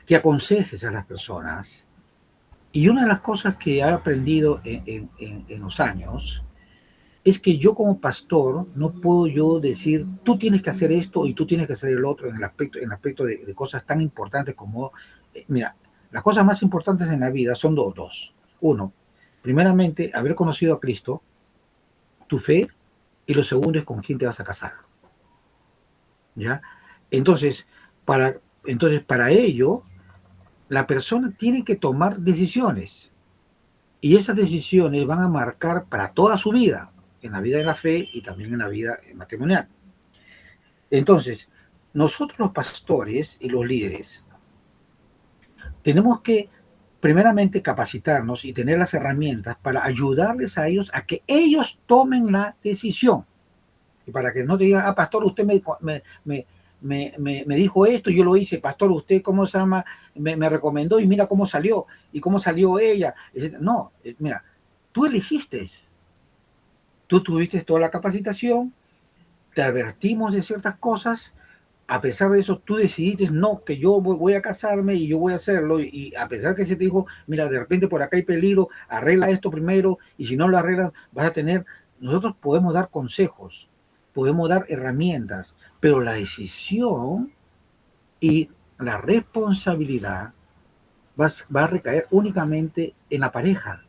Que aconsejes a las personas. Y una de las cosas que he aprendido en los años es que yo como pastor no puedo yo decir, tú tienes que hacer esto y tú tienes que hacer el otro en el aspecto de cosas tan importantes como, mira, las cosas más importantes en la vida son dos. Uno, primeramente, haber conocido a Cristo, tu fe, y lo segundo es con quién te vas a casar. ¿Ya? Entonces, para ello, la persona tiene que tomar decisiones. Y esas decisiones van a marcar para toda su vida, en la vida de la fe y también en la vida matrimonial. Entonces, nosotros los pastores y los líderes tenemos que primeramente capacitarnos y tener las herramientas para ayudarles a ellos a que ellos tomen la decisión. Y para que no te digan, pastor, usted me dijo esto, yo lo hice, pastor, usted, ¿cómo se llama? Me recomendó y mira cómo salió ella. No, mira, tú elegiste, tú tuviste toda la capacitación, te advertimos de ciertas cosas, a pesar de eso tú decidiste, no, que yo voy a casarme y yo voy a hacerlo, y a pesar que se te dijo, mira, de repente por acá hay peligro, arregla esto primero, y si no lo arreglas, vas a tener, nosotros podemos dar consejos, podemos dar herramientas, pero la decisión y la responsabilidad va a recaer únicamente en la pareja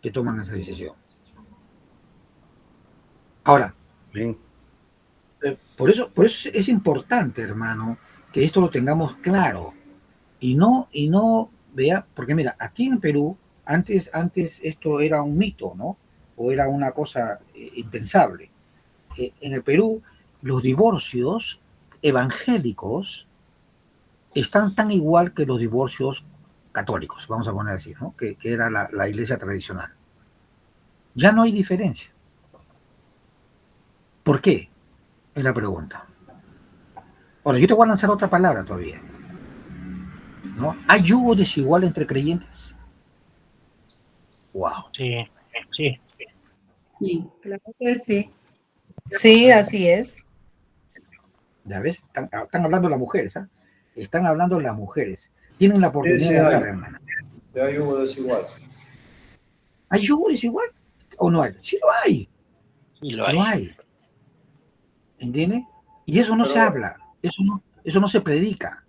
que toman esa decisión. Ahora, Bien. por eso es importante, hermano, que esto lo tengamos claro y no vea, porque mira, aquí en Perú, antes esto era un mito, ¿no? O era una cosa impensable. En el Perú, los divorcios evangélicos están tan igual que los divorcios católicos, vamos a poner así, ¿no? Que era la iglesia tradicional. Ya no hay diferencia. ¿Por qué? Es la pregunta. Ahora, yo te voy a lanzar otra palabra todavía, ¿no? ¿Hay yugo desigual entre creyentes? Wow. Sí, sí. Sí, claro que sí. Sí, así es. ¿Ya ves? Están hablando las mujeres, ¿ah? Están hablando las mujeres. Tienen la oportunidad de hablar, hermana. Hay yugo desigual. ¿Hay yugo desigual o no hay? Sí lo hay. Y lo hay. Lo hay. ¿Entiendes? Y eso no se habla. Eso no se predica.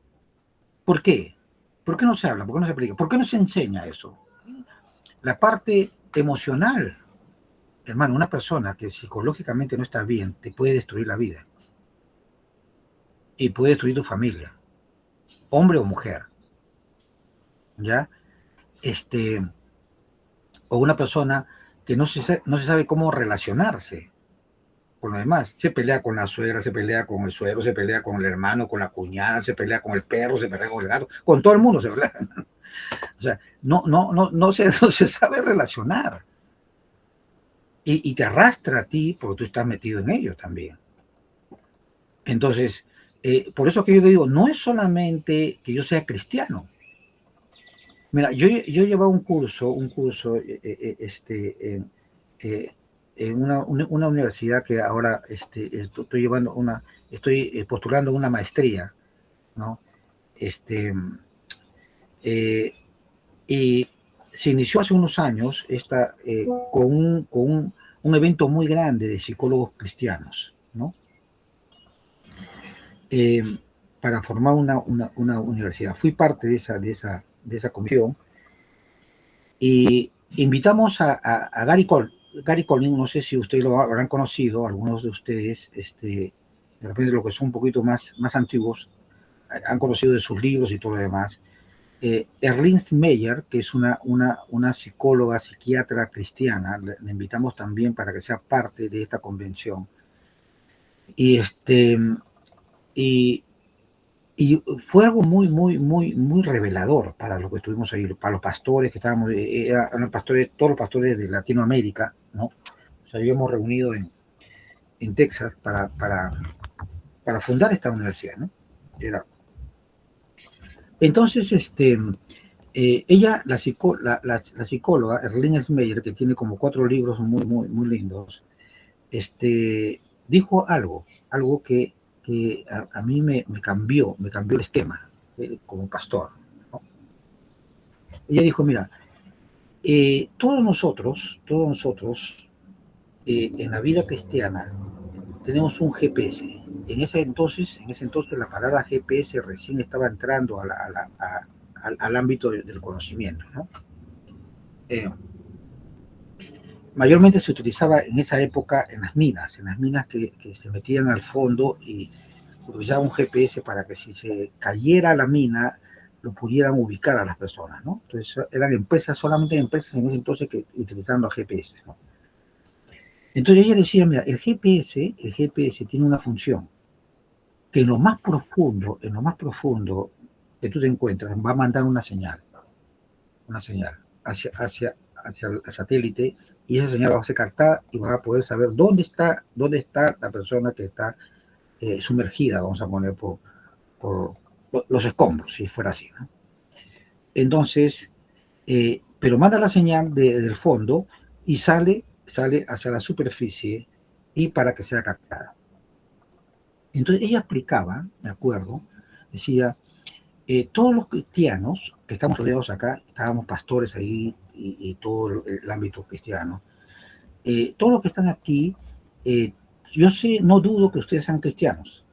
¿Por qué? ¿Por qué no se habla? ¿Por qué no se predica? ¿Por qué no se enseña eso? La parte emocional, hermano, una persona que psicológicamente no está bien te puede destruir la vida. Y puede destruir tu familia, hombre o mujer. ¿Ya? O una persona que no se sabe cómo relacionarse con los demás. Se pelea con la suegra, se pelea con el suegro, se pelea con el hermano, con la cuñada, se pelea con el perro, se pelea con el gato, con todo el mundo se pelea. O sea, no se sabe relacionar. Y te arrastra a ti porque tú estás metido en ello también. Entonces, por eso que yo te digo, no es solamente que yo sea cristiano. Mira, yo llevaba un curso en una universidad que ahora estoy postulando una maestría, ¿no? Y se inició hace unos años con un evento muy grande de psicólogos cristianos, ¿no? Para formar una universidad. Fui parte de esa comisión y invitamos a Gary Collins, no sé si ustedes lo habrán conocido, algunos de ustedes, de repente los que son un poquito más antiguos, han conocido de sus libros y todo lo demás. Ernst Meyer, que es una psicóloga, psiquiatra cristiana, le invitamos también para que sea parte de esta convención. Y fue algo muy revelador para los que estuvimos ahí, para los pastores que estábamos, eran pastores, todos los pastores de Latinoamérica, ¿no? O sea, habíamos reunido en Texas para fundar esta universidad, ¿no? Entonces, ella, la psicóloga, Erlene Meyer, que tiene como 4 libros muy lindos, dijo algo que a mí me cambió el esquema como pastor, ¿no? Ella dijo, mira, todos nosotros en la vida cristiana tenemos un GPS. En ese entonces la palabra GPS recién estaba entrando al ámbito del conocimiento, ¿no? Mayormente se utilizaba en esa época en las minas que se metían al fondo y se utilizaba un GPS para que si se cayera la mina lo pudieran ubicar a las personas, ¿no? Entonces eran solamente empresas en ese entonces que utilizaban los GPS, ¿no? Entonces ella decía, mira, el GPS tiene una función que en lo más profundo que tú te encuentras va a mandar una señal hacia el satélite, y esa señal va a ser captada y va a poder saber dónde está la persona que está sumergida, vamos a poner, por los escombros, si fuera así, ¿no? Entonces, pero manda la señal del fondo y sale hacia la superficie y para que sea captada. Entonces ella explicaba, me acuerdo, decía, todos los cristianos que estamos rodeados acá, estábamos pastores ahí y todo el ámbito cristiano, todos los que están aquí, no dudo que ustedes sean cristianos,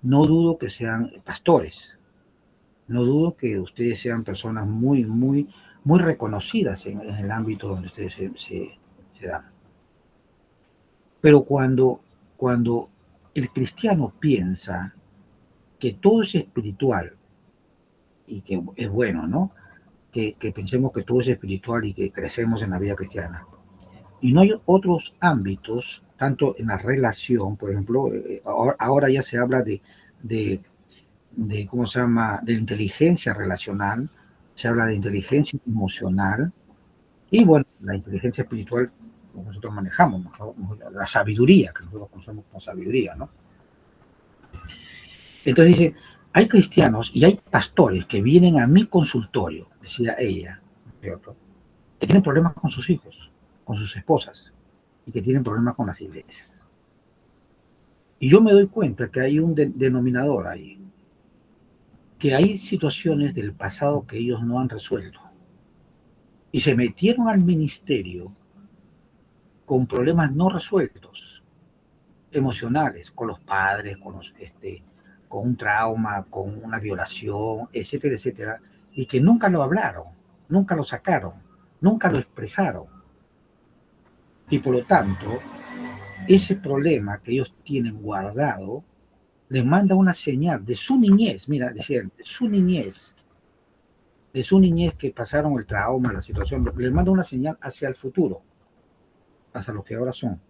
no dudo que sean pastores, no dudo que ustedes sean personas muy reconocidas en el ámbito donde ustedes se dan. Pero cuando el cristiano piensa que todo es espiritual y que es bueno, ¿no? que pensemos que todo es espiritual y que crecemos en la vida cristiana. Y no hay otros ámbitos, tanto en la relación, por ejemplo, ahora ya se habla de ¿cómo se llama?, de inteligencia relacional, se habla de inteligencia emocional, y bueno, la inteligencia espiritual que nosotros manejamos, la sabiduría, que nosotros conocemos como sabiduría, ¿no? Entonces dice, hay cristianos y hay pastores que vienen a mi consultorio, decía ella, ¿cierto?, que tienen problemas con sus hijos, con sus esposas, y que tienen problemas con las iglesias. Y yo me doy cuenta que hay un denominador ahí, que hay situaciones del pasado que ellos no han resuelto. Y se metieron al ministerio con problemas no resueltos, emocionales, con los padres, con un trauma, con una violación, etcétera, etcétera, y que nunca lo hablaron, nunca lo sacaron, nunca lo expresaron. Y por lo tanto, ese problema que ellos tienen guardado les manda una señal de su niñez, mira, decían, de su niñez que pasaron el trauma, la situación, les manda una señal hacia el futuro, hacia lo que ahora son.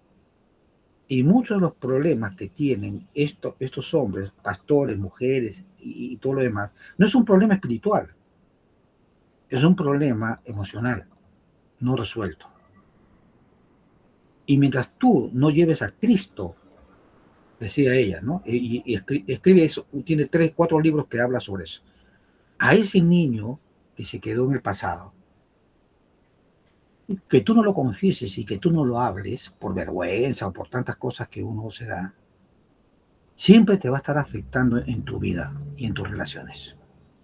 Y muchos de los problemas que tienen estos hombres, pastores, mujeres y todo lo demás, no es un problema espiritual, es un problema emocional, no resuelto. Y mientras tú no lleves a Cristo, decía ella, ¿no? Y escribe eso, tiene 3, 4 libros que habla sobre eso. A ese niño que se quedó en el pasado, que tú no lo confieses y que tú no lo hables por vergüenza o por tantas cosas que uno se da, siempre te va a estar afectando en tu vida y en tus relaciones.